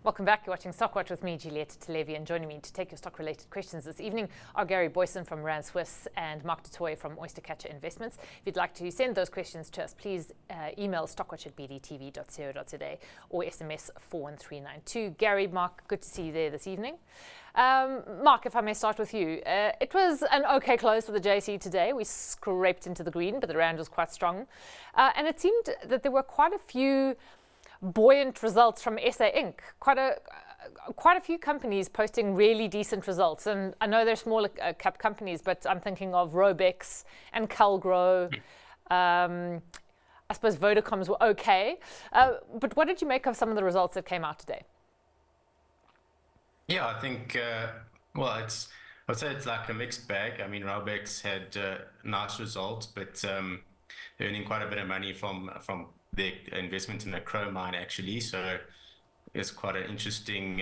Welcome back. You're watching Stockwatch with me, Juliette Televi, and joining me to take your stock-related questions this evening are Gary Booysen from Rand Swiss and Mark Du Toit from Oyster Investments. If you'd like to send those questions to us, please email stockwatch@bdtv.co.za or SMS 41392. Gary, Mark, good to see you there this evening. Mark, if I may start with you. It was an okay close for the JSE today. We scraped into the green, but the Rand was quite strong. And it seemed that there were quite a few buoyant results from SA Inc. Quite a few companies posting really decent results, and I know they're smaller cap companies, but I'm thinking of Robex and Calgro. I suppose Vodacom's were okay, but what did you make of some of the results that came out today? Yeah, I think I'd say it's like a mixed bag. I mean, Robex had nice results, but earning quite a bit of money from their investment in the chrome mine, actually. So it's quite an interesting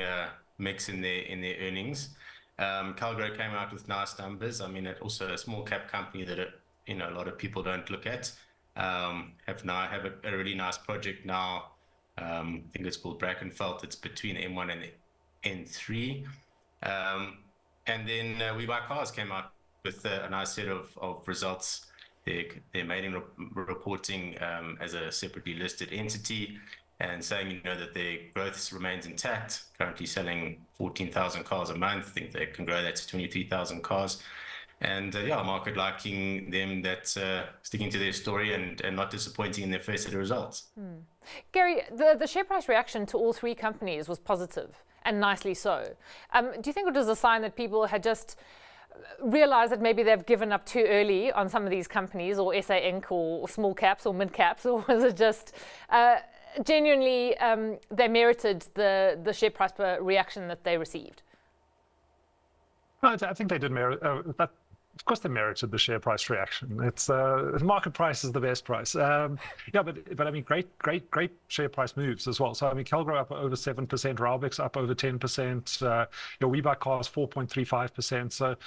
mix in their earnings. Calgro came out with nice numbers. I mean, it's also a small cap company that a lot of people don't look at. Have a really nice project now. I think it's called Brackenfell. It's between M1 and N3. And then We Buy Cars came out with a nice set of results. They're maiden reporting as a separately listed entity and saying that their growth remains intact, currently selling 14,000 cars a month. I think they can grow that to 23,000 cars. And market liking them, that sticking to their story and not disappointing in their first set of results. Gary, the share price reaction to all three companies was positive, and nicely so. Do you think it was a sign that people had just realize that maybe they've given up too early on some of these companies, or SA Inc., or small caps or mid caps, or was it just genuinely they merited the share price reaction that they received? I think they did merit that. Of course, they merited the share price reaction. It's market price is the best price. But I mean, great share price moves as well. So I mean, Calgro up over 7%, Robex up over 10%. We Buy Cars 4.35%. So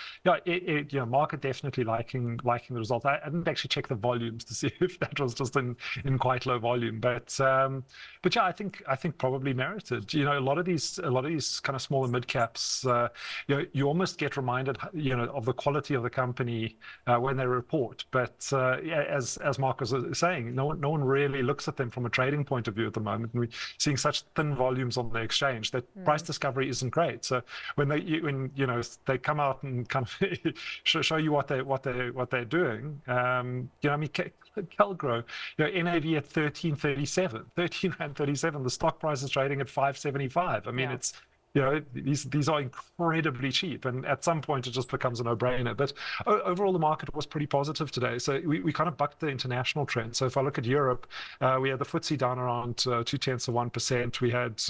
market definitely liking the result. I didn't actually check the volumes to see if that was just in quite low volume, but I think probably merited. A lot of these kind of smaller mid caps. You almost get reminded of the quality of the company when they report, but as Mark was saying, no one really looks at them from a trading point of view at the moment, and we're seeing such thin volumes on the exchange that price discovery isn't great. So when they come out and kind of show you what they're doing, I mean, Calgro, NAV at 13.37, the stock price is trading at 5.75. I mean, it's these are incredibly cheap, and at some point it just becomes a no-brainer. But overall, the market was pretty positive today. So we kind of bucked the international trend. So if I look at Europe, we had the FTSE down around 0.2%. We had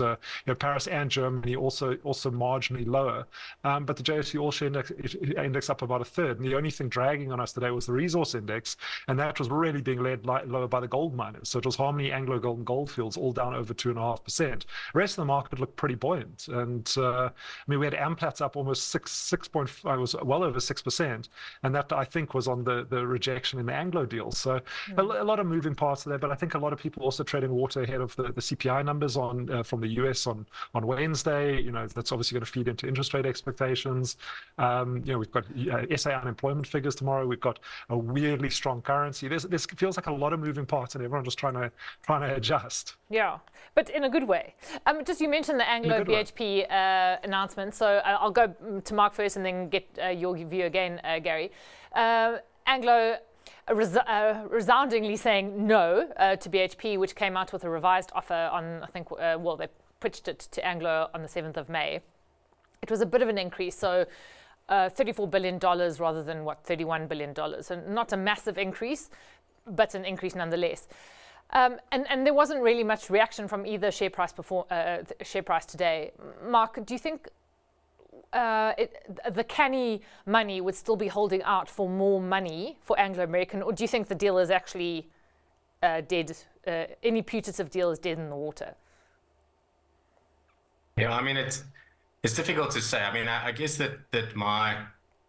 Paris and Germany also marginally lower, but the JSE All-Share index up about a third. And the only thing dragging on us today was the resource index, and that was really being led lower by the gold miners. So it was Harmony, Anglo Gold, and Goldfields all down over 2.5%. The rest of the market looked pretty buoyant. And I mean, we had Amplatz up almost 6.5, was well over 6%, and that I think was on the rejection in the Anglo deal. So a lot of moving parts there, but I think a lot of people also trading water ahead of the CPI numbers from the US on Wednesday. That's obviously going to feed into interest rate expectations. We've got SA unemployment figures tomorrow. We've got a weirdly strong currency. This feels like a lot of moving parts, and everyone just trying to adjust. Yeah, but in a good way. Just you mentioned the Anglo-BHP announcement, so I'll go to Mark first and then get your view again, Gary. Anglo resoundingly saying no to BHP, which came out with a revised offer on, I think, they pitched it to Anglo on the 7th of May. It was a bit of an increase, so $34 billion rather than, $31 billion. So not a massive increase, but an increase nonetheless. And there wasn't really much reaction from either share price today. Mark, do you think the canny money would still be holding out for more money for Anglo American, or do you think the deal is actually dead? Any putative deal is dead in the water? Yeah, I mean, it's It's difficult to say. I mean, I guess that my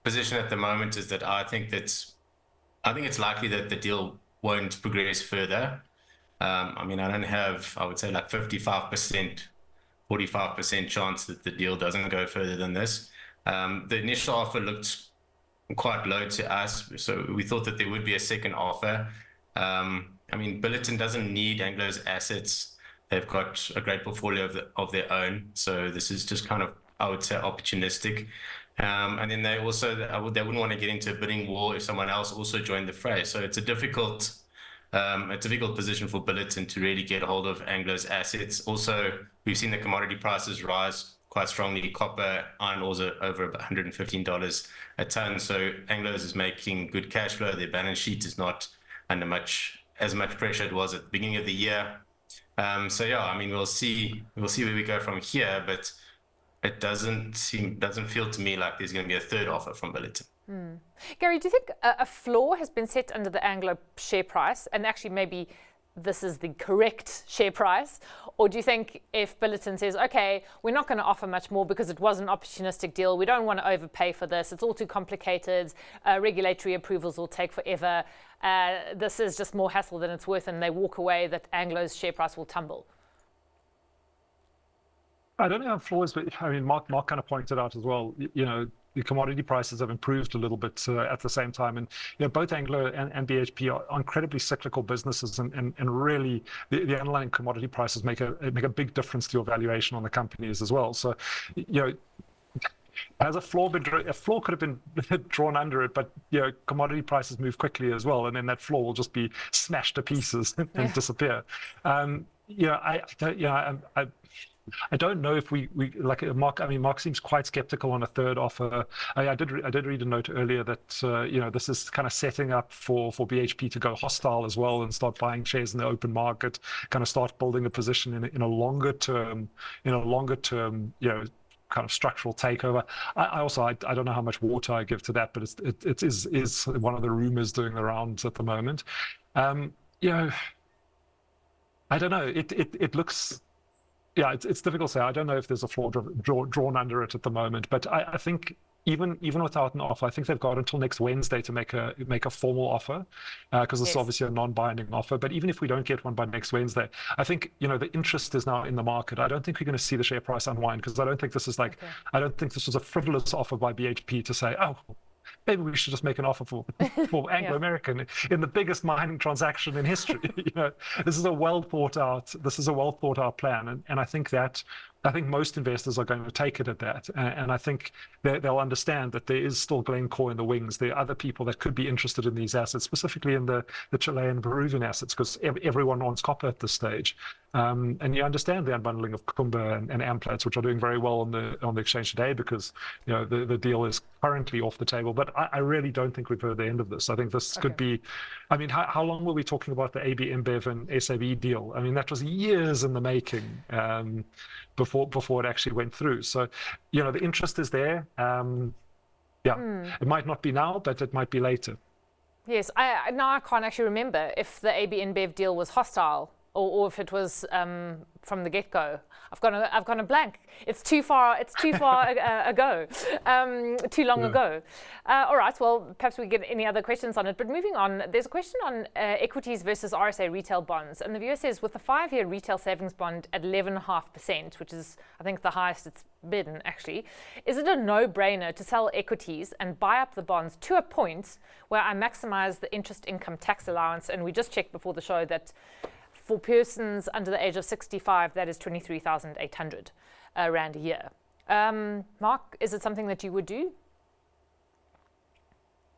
position at the moment is that I think it's likely that the deal won't progress further. I mean, I don't have, I would say like 55%, 45% chance that the deal doesn't go further than this. The initial offer looked quite low to us, so we thought that there would be a second offer. I mean, Billiton doesn't need Anglo's assets. They've got a great portfolio of their own, so this is just kind of, I would say, opportunistic. And then they wouldn't want to get into a bidding war if someone else also joined the fray. So it's a difficult position for Billiton to really get a hold of Anglo's assets. Also, we've seen the commodity prices rise quite strongly. Copper, iron ores are over $115 a ton. So Anglo's is making good cash flow. Their balance sheet is not under as much pressure it was at the beginning of the year. So yeah, I mean, we'll see where we go from here, but it doesn't feel to me like there's going to be a third offer from Billiton. Gary, do you think a floor has been set under the Anglo share price, and actually maybe this is the correct share price? Or do you think if Billiton says, okay, we're not going to offer much more because it was an opportunistic deal, we don't want to overpay for this, it's all too complicated, regulatory approvals will take forever, this is just more hassle than it's worth, and they walk away, that Anglo's share price will tumble? I don't know how floors, but I mean, Mark kind of pointed out as well, the commodity prices have improved a little bit at the same time. And both Anglo and BHP are incredibly cyclical businesses, and really the underlying commodity prices make a big difference to your valuation on the companies as well. So, as a floor could have been drawn under it, but commodity prices move quickly as well, and then that floor will just be smashed to pieces and disappear. I don't know if we like Mark. I mean, Mark seems quite skeptical on a third offer. I did read a note earlier that this is kind of setting up for BHP to go hostile as well and start buying shares in the open market, kind of start building a position in a longer term, kind of structural takeover. I don't know how much water I give to that, but it is one of the rumors doing the rounds at the moment. I don't know. It looks. Yeah, it's difficult to say. I don't know if there's a floor drawn under it at the moment, but I think even without an offer, I think they've got until next Wednesday to make a formal offer, because it's obviously a non-binding offer. But even if we don't get one by next Wednesday, I think the interest is now in the market. I don't think we're going to see the share price unwind, because I don't think this is I don't think this was a frivolous offer by BHP to say, oh, maybe we should just make an offer for Anglo American in the biggest mining transaction in history. This is a well thought out plan, and I think most investors are going to take it at that, and I think they'll understand that there is still Glencore in the wings. There are other people that could be interested in these assets, specifically in the Chilean Peruvian assets, because everyone wants copper at this stage. And you understand the unbundling of Kumba and Amplats, which are doing very well on the exchange today, because the deal is currently off the table. But I really don't think we've heard the end of this. I think this could be. I mean, how long were we talking about the AB InBev and SAB deal? I mean, that was years in the making before it actually went through. So, the interest is there. It might not be now, but it might be later. Yes, now I can't actually remember if the AB InBev deal was hostile or if it was from the get-go. I've gone a blank. It's too far ago, too long ago. All right. Well, perhaps we get any other questions on it. But moving on, there's a question on equities versus RSA retail bonds, and the viewer says, with the 5-year retail savings bond at 11.5%, which is I think the highest it's been actually, is it a no-brainer to sell equities and buy up the bonds to a point where I maximize the interest income tax allowance? And we just checked before the show that for persons under the age of 65, that is 23,800 rand a year. Mark, is it something that you would do?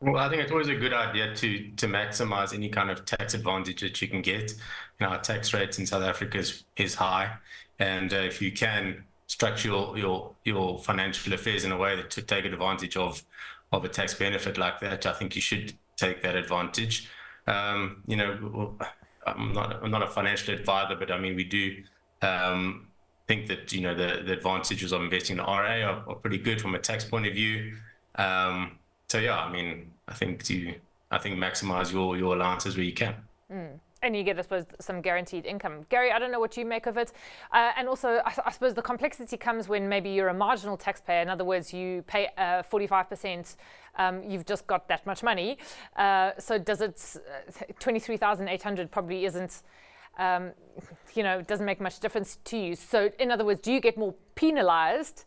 Well, I think it's always a good idea to maximize any kind of tax advantage that you can get. Our tax rate in South Africa is high, and if you can structure your financial affairs in a way to take advantage of a tax benefit like that, I think you should take that advantage. I'm not a financial advisor, but I mean, we do think that the advantages of investing in RA are pretty good from a tax point of view. So yeah, I mean, I think maximize your allowances where you can. and you get, I suppose, some guaranteed income. Gary, I don't know what you make of it. And also, I suppose the complexity comes when maybe you're a marginal taxpayer. In other words, you pay 45%. You've just got that much money. So does it, 23,800 probably isn't, it doesn't make much difference to you. So in other words, do you get more penalized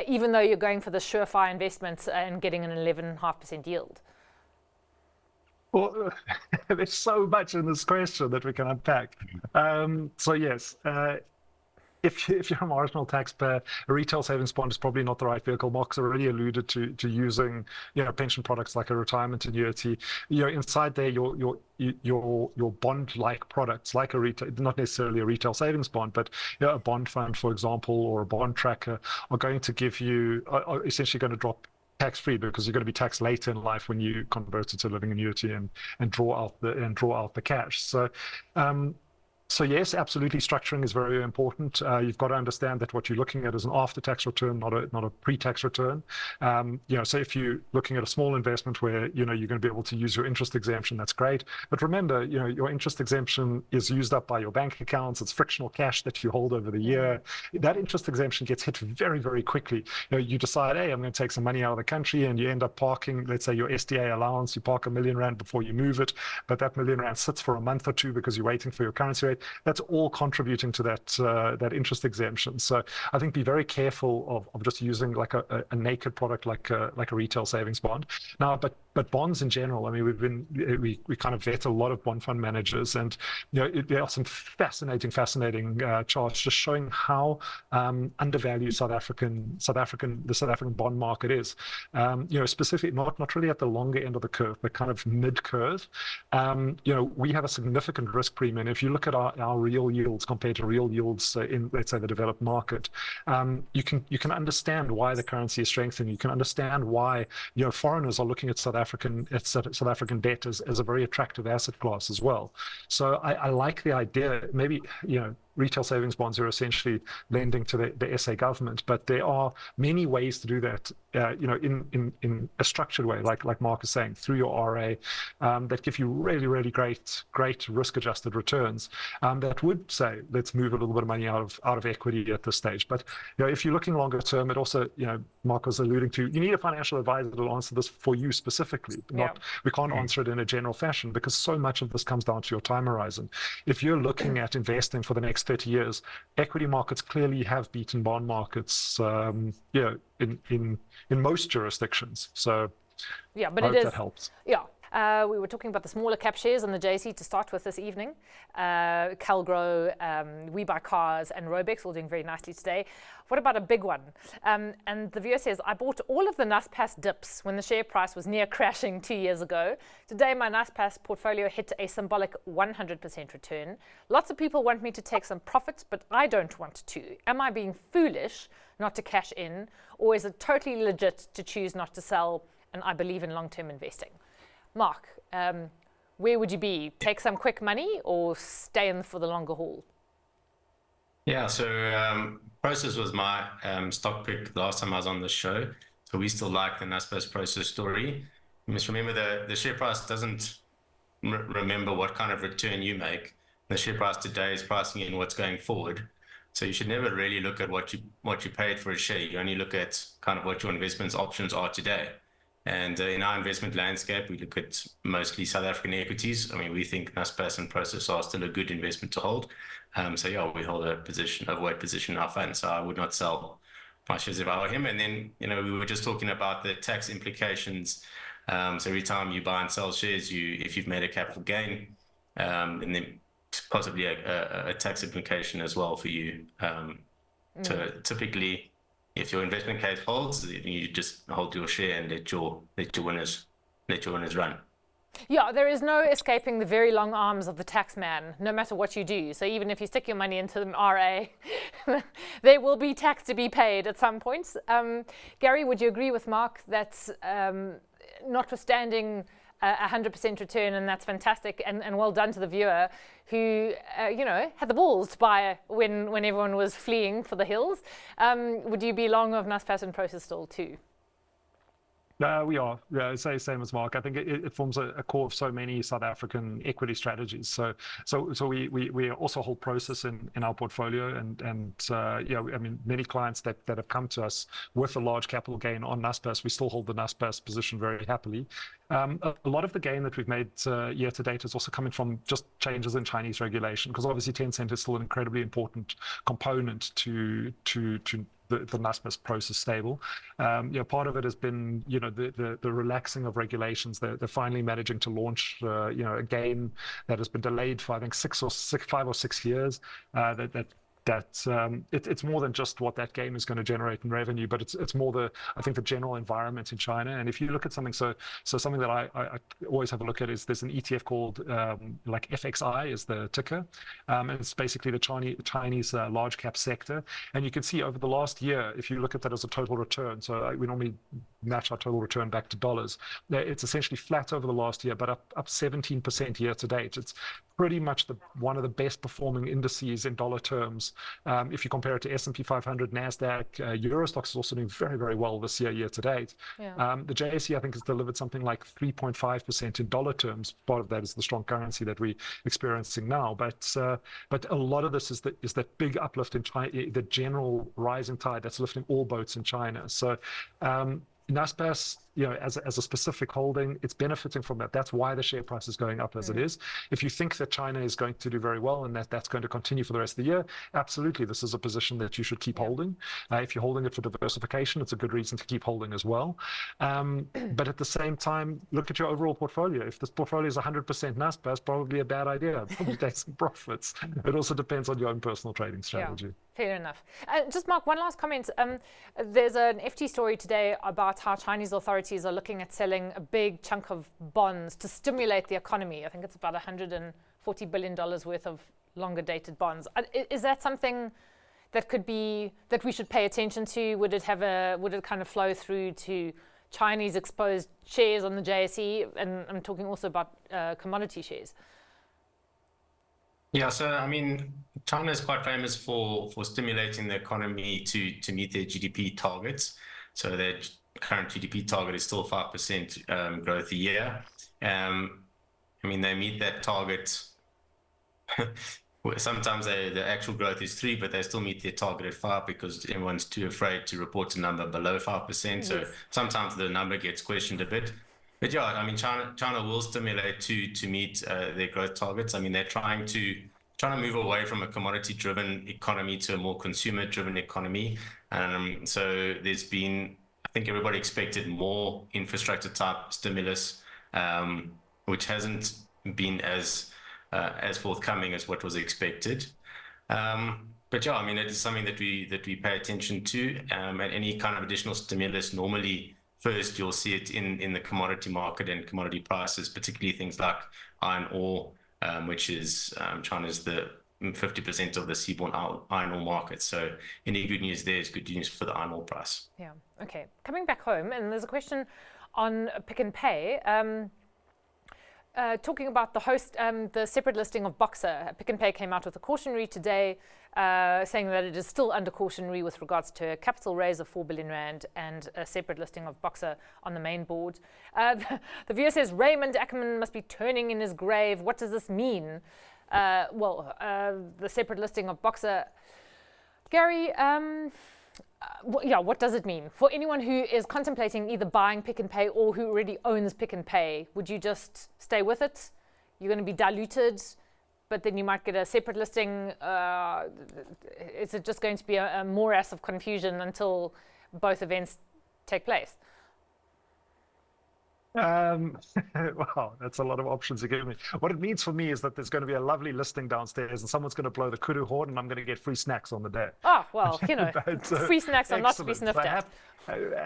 even though you're going for the surefire investments and getting an 11.5% yield? Well, there's so much in this question that we can unpack. So yes, if you're a marginal taxpayer, a retail savings bond is probably not the right vehicle. Mark's already alluded to using, pension products like a retirement annuity. Inside there, your bond-like products, like a retail, not necessarily a retail savings bond, but a bond fund, for example, or a bond tracker, are going to give you, are essentially going to drop tax-free, because you're going to be taxed later in life when you convert it to a living annuity and draw out the cash. So yes, absolutely, structuring is very important. You've got to understand that what you're looking at is an after-tax return, not a pre-tax return. So if you're looking at a small investment where you're going to be able to use your interest exemption, that's great. But remember, your interest exemption is used up by your bank accounts. It's frictional cash that you hold over the year. That interest exemption gets hit very, very quickly. You decide, hey, I'm going to take some money out of the country, and you end up parking, let's say, your SDA allowance. You park R1 million before you move it, but that R1 million sits for a month or two because you're waiting for your currency rate. That's all contributing to that interest exemption. So I think be very careful of just using like a naked product like a retail savings bond. Now, but bonds in general, I mean, we kind of vet a lot of bond fund managers, and there are some fascinating charts just showing how undervalued the South African bond market is. Specifically not really at the longer end of the curve, but kind of mid curve. We have a significant risk premium. If you look at our real yields compared to real yields in, let's say, the developed market, you can understand why the currency is strengthening. You can understand why foreigners are looking at South African debt as a very attractive asset class as well. So I like the idea. Maybe retail savings bonds are essentially lending to the SA government, but there are many ways to do that, in a structured way, like Mark is saying, through your RA, that give you really, really great risk-adjusted returns. That would say, let's move a little bit of money out of equity at this stage. But if you're looking longer term, it also, Mark was alluding to, you need a financial advisor to answer this for you specifically. We can't answer it in a general fashion, because so much of this comes down to your time horizon. If you're looking at investing for the next 30 years, equity markets clearly have beaten bond markets, in most jurisdictions. So but I hope that helps. We were talking about the smaller cap shares on the JSE to start with this evening. Calgro, We Buy Cars, and Robex all doing very nicely today. What about a big one? And the viewer says, I bought all of the Naspers dips when the share price was near crashing 2 years ago. Today, my Naspers portfolio hit a symbolic 100% return. Lots of people want me to take some profits, but I don't want to. Am I being foolish not to cash in, or is it totally legit to choose not to sell? And I believe in long-term investing. Mark, where would you be? Take some quick money or stay in for the longer haul? Yeah, so Prosus was my stock pick last time I was on the show. So we still like the Naspers Prosus story. You must remember the share price doesn't remember what kind of return you make. The share price today is pricing in what's going forward. So you should never really look at what you paid for a share. You only look at kind of what your investments options are today. And in our investment landscape, we look at mostly South African equities. I mean, we think Naspers and Prosus are still a good investment to hold. We hold a weight position in our fund. So I would not sell my shares if I were him. And then, we were just talking about the tax implications. So every time you buy and sell shares, if you've made a capital gain, and then possibly a tax implication as well for you. So typically, if your investment case holds, you just hold your share and let your winners run. Yeah, there is no escaping the very long arms of the tax man, no matter what you do. So even if you stick your money into an RA, there will be tax to be paid at some point. Gary, would you agree with Mark that notwithstanding 100% return, and that's fantastic, and well done to the viewer who had the balls to buy when everyone was fleeing for the hills. Would you be long of Naspers and Prosus still too? We are. Yeah, same as Mark. I think it forms a core of so many South African equity strategies. So we also hold process in our portfolio, and yeah, I mean, many clients that have come to us with a large capital gain on Naspers, we still hold the Naspers position very happily. A lot of the gain that we've made year to date is also coming from just changes in Chinese regulation, because obviously Tencent is still an incredibly important component to the Naspers process stable. Part of it has been, the relaxing of regulations. They're finally managing to launch, a game that has been delayed for, I think, 5 or 6 years. It's more than just what that game is going to generate in revenue, but it's more I think the general environment in China. And if you look at something, so something that I always have a look at is there's an ETF called like FXI is the ticker, and it's basically the Chinese large cap sector. And you can see over the last year, if you look at that as a total return, so we normally match our total return back to dollars. It's essentially flat over the last year, but up 17% year to date. It's pretty much one of the best performing indices in dollar terms. If you compare it to S&P 500, NASDAQ, Eurostoxx is also doing very, very well this year to date. Yeah. The JSE, I think, has delivered something like 3.5% in dollar terms. Part of that is the strong currency that we're experiencing now. But a lot of this is that big uplift in China, the general rising tide that's lifting all boats in China. So Naspers, as a specific holding, it's benefiting from that. That's why the share price is going up as it is. If you think that China is going to do very well and that's going to continue for the rest of the year, absolutely, this is a position that you should keep holding. If you're holding it for diversification, it's a good reason to keep holding as well. But at the same time, look at your overall portfolio. If this portfolio is 100% Naspers, probably a bad idea. Probably take some profits. It also depends on your own personal trading strategy. Yeah. Fair enough. Just Mark, one last comment. There's an FT story today about how Chinese authorities are looking at selling a big chunk of bonds to stimulate the economy. I think it's about $140 billion worth of longer dated bonds. Is that something that we should pay attention to? Would it kind of flow through to Chinese exposed shares on the JSE? And I'm talking also about commodity shares. Yeah, so I mean, China is quite famous for stimulating the economy to meet their GDP targets. So their current GDP target is still 5% growth a year. I mean, they meet that target. Sometimes the actual growth is 3, but they still meet their target at 5 because everyone's too afraid to report a number below 5%. Yes. So sometimes the number gets questioned a bit. But yeah, I mean, China will stimulate to meet their growth targets. I mean, they're trying to move away from a commodity-driven economy to a more consumer-driven economy. So there's been, I think everybody expected more infrastructure-type stimulus, which hasn't been as forthcoming as what was expected. But yeah, I mean, it is something that we pay attention to, and any kind of additional stimulus normally. First, you'll see it in the commodity market and commodity prices, particularly things like iron ore, which is China's the 50% of the seaborne iron ore market. So any good news there is good news for the iron ore price. Yeah. Okay. Coming back home, and there's a question on Pick n Pay. Talking about the separate listing of Boxer. Pick n Pay came out with a cautionary today, saying that it is still under cautionary with regards to a capital raise of 4 billion rand and a separate listing of Boxer on the main board. The viewer says Raymond Ackerman must be turning in his grave. What does this mean? The separate listing of Boxer. Gary, what does it mean? For anyone who is contemplating either buying Pick n Pay or who already owns Pick n Pay, would you just stay with it? You're going to be diluted, but then you might get a separate listing. Is it just going to be a morass of confusion until both events take place? Wow, that's a lot of options you give me. What it means for me is that there's going to be a lovely listing downstairs and someone's going to blow the kudu horn and I'm going to get free snacks on the day. Oh, well, free snacks are not to be sniffed at.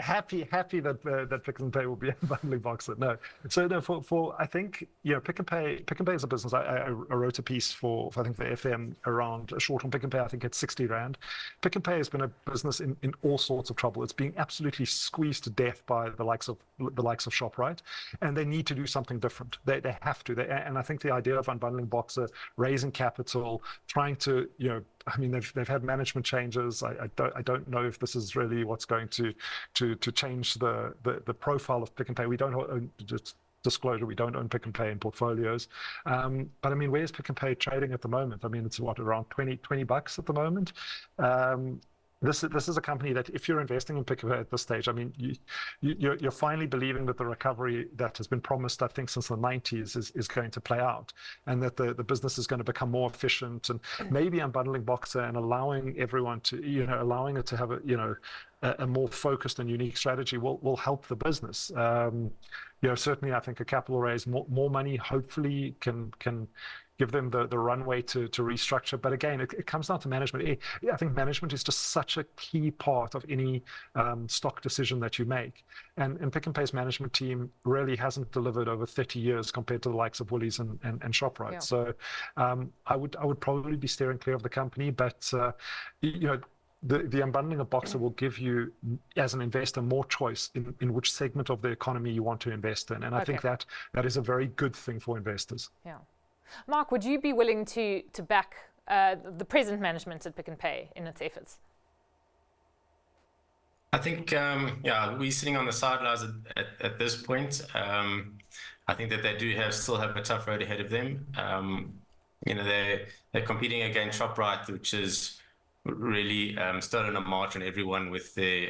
Happy that Pick n Pay will be unbundling Boxer. No, so no, for I think Pick n Pay is a business. I wrote a piece for I think the FM around a short on Pick n Pay. I think it's 60 rand. Pick n Pay has been a business in all sorts of trouble. It's being absolutely squeezed to death by the likes of Shoprite. that, and they need to do something different. They have to. And I think the idea of unbundling Boxer, raising capital, trying to, I mean, they've had management changes. I don't know if this is really what's going to change the profile of Pick n Pay. We don't just disclosure, we don't own Pick n Pay in portfolios. But I mean, where's Pick n Pay trading at the moment? I mean, it's what, around $20 at the moment. This is a company that if you're investing in Pick n Pay at this stage, I mean, you're finally believing that the recovery that has been promised, I think, since the 90s is going to play out, and that the business is going to become more efficient, and maybe unbundling Boxer and allowing everyone to, allowing it to have a more focused and unique strategy will help the business. Certainly, I think a capital raise, more money, hopefully can give them the runway to restructure. But again, it comes down to management. I think management is just such a key part of any stock decision that you make. And Pick n Pay's management team really hasn't delivered over 30 years compared to the likes of Woolies and ShopRite. Yeah. So I would probably be steering clear of the company, but the unbundling of Boxer will give you, as an investor, more choice in which segment of the economy you want to invest in. And I think that is a very good thing for investors. Yeah. Mark, would you be willing to back the present management at Pick n Pay in its efforts? I think, we're sitting on the sidelines at this point. I think that they still have a tough road ahead of them. They're competing against ShopRite, which is really stolen a march on everyone with their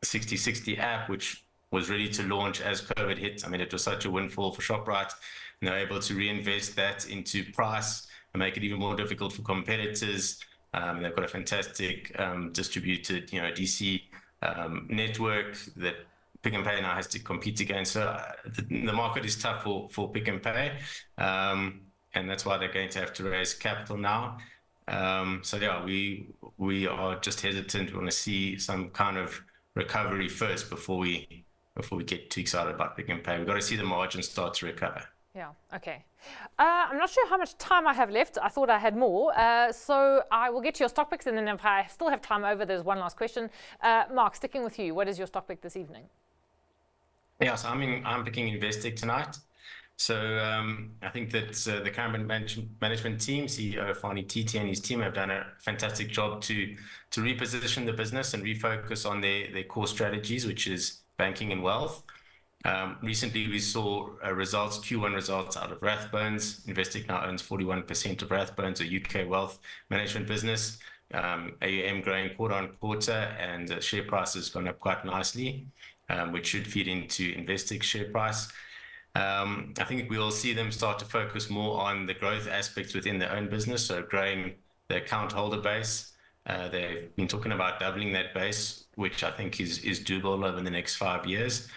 60/60 app, which was ready to launch as COVID hit. I mean, it was such a windfall for ShopRite, and they're able to reinvest that into price and make it even more difficult for competitors. They've got a fantastic distributed, DC network that Pick n Pay now has to compete against. So the market is tough for Pick n Pay, and that's why they're going to have to raise capital now. We are just hesitant. We want to see some kind of recovery first before we get too excited about Pick n Pay. We've got to see the margins start to recover. Yeah, okay. I'm not sure how much time I have left. I thought I had more. So I will get to your stock picks, and then if I still have time over, there's one last question. Mark, sticking with you, what is your stock pick this evening? Yeah, so I'm picking Investec tonight. So I think that the current management team, CEO Fani Titi and his team, have done a fantastic job to reposition the business and refocus on their core strategies, which is banking and wealth. Recently, we saw Q1 results out of Rathbones. Investec now owns 41% of Rathbones, a UK wealth management business. AUM growing quarter on quarter, and the share price has gone up quite nicely, which should feed into Investec's share price. I think we'll see them start to focus more on the growth aspects within their own business, so growing their account holder base. They've been talking about doubling that base, which I think is doable over the next 5 years.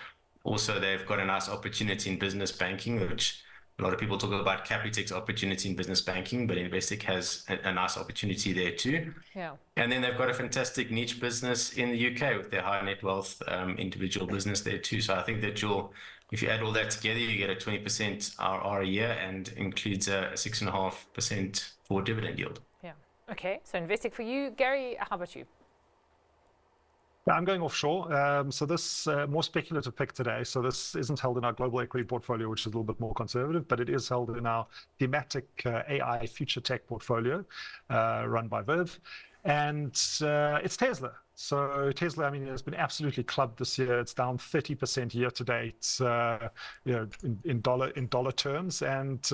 Also, they've got a nice opportunity in business banking, which a lot of people talk about Capitec's opportunity in business banking, but Investec has a nice opportunity there too. Yeah. And then they've got a fantastic niche business in the UK with their high net wealth individual business there too. So I think that if you add all that together, you get a 20% RR a year, and includes a 6.5% forward dividend yield. Yeah. Okay. So Investec for you. Gary, how about you? I'm going offshore. So this more speculative pick today. So this isn't held in our global equity portfolio, which is a little bit more conservative, but it is held in our thematic AI future tech portfolio run by Viv. And it's Tesla. So Tesla, I mean, has been absolutely clubbed this year. It's down 30% year to date, in dollar terms, and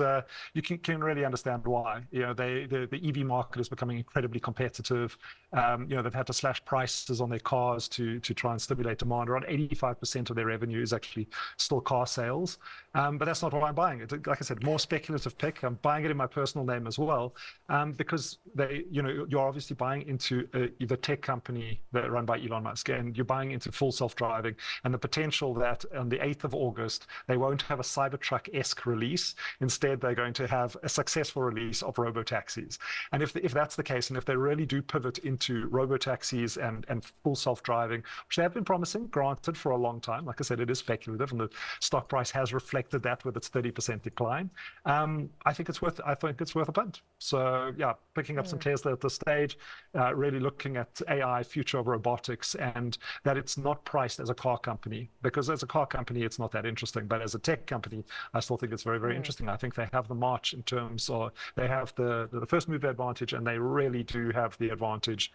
you can really understand why. The EV market is becoming incredibly competitive. They've had to slash prices on their cars to try and stimulate demand. Around 85% of their revenue is actually still car sales, but that's not why I'm buying it. Like I said, more speculative pick. I'm buying it in my personal name as well, because you're obviously buying into the tech company that run by Elon Musk, and you're buying into full self-driving, and the potential that on the 8th of August, they won't have a Cybertruck-esque release. Instead, they're going to have a successful release of robotaxis. And if that's the case, and if they really do pivot into robotaxis and full self-driving, which they have been promising, granted, for a long time, like I said, it is speculative, and the stock price has reflected that with its 30% decline. I think it's worth a punt. So yeah, picking up some Tesla at this stage, really looking at AI, future of of robotics, and that it's not priced as a car company, because as a car company, it's not that interesting. But as a tech company, I still think it's very, very interesting. I think they have the march in terms of, they have the first mover advantage, and they really do have the advantage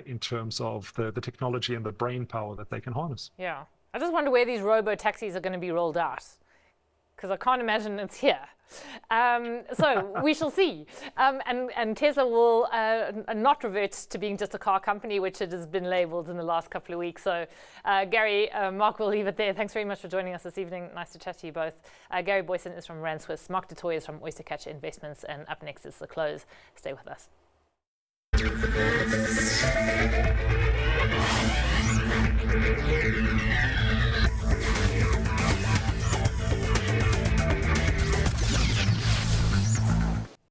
in terms of the technology and the brain power that they can harness. Yeah. I just wonder where these robo-taxis are going to be rolled out, because I can't imagine it's here. So we shall see. And Tesla will not revert to being just a car company, which it has been labeled in the last couple of weeks. So Gary, Mark, we'll leave it there. Thanks very much for joining us this evening. Nice to chat to you both. Gary Booysen is from Rand Swiss. Mark Du Toit is from Oyster Investments. And up next is The Close. Stay with us.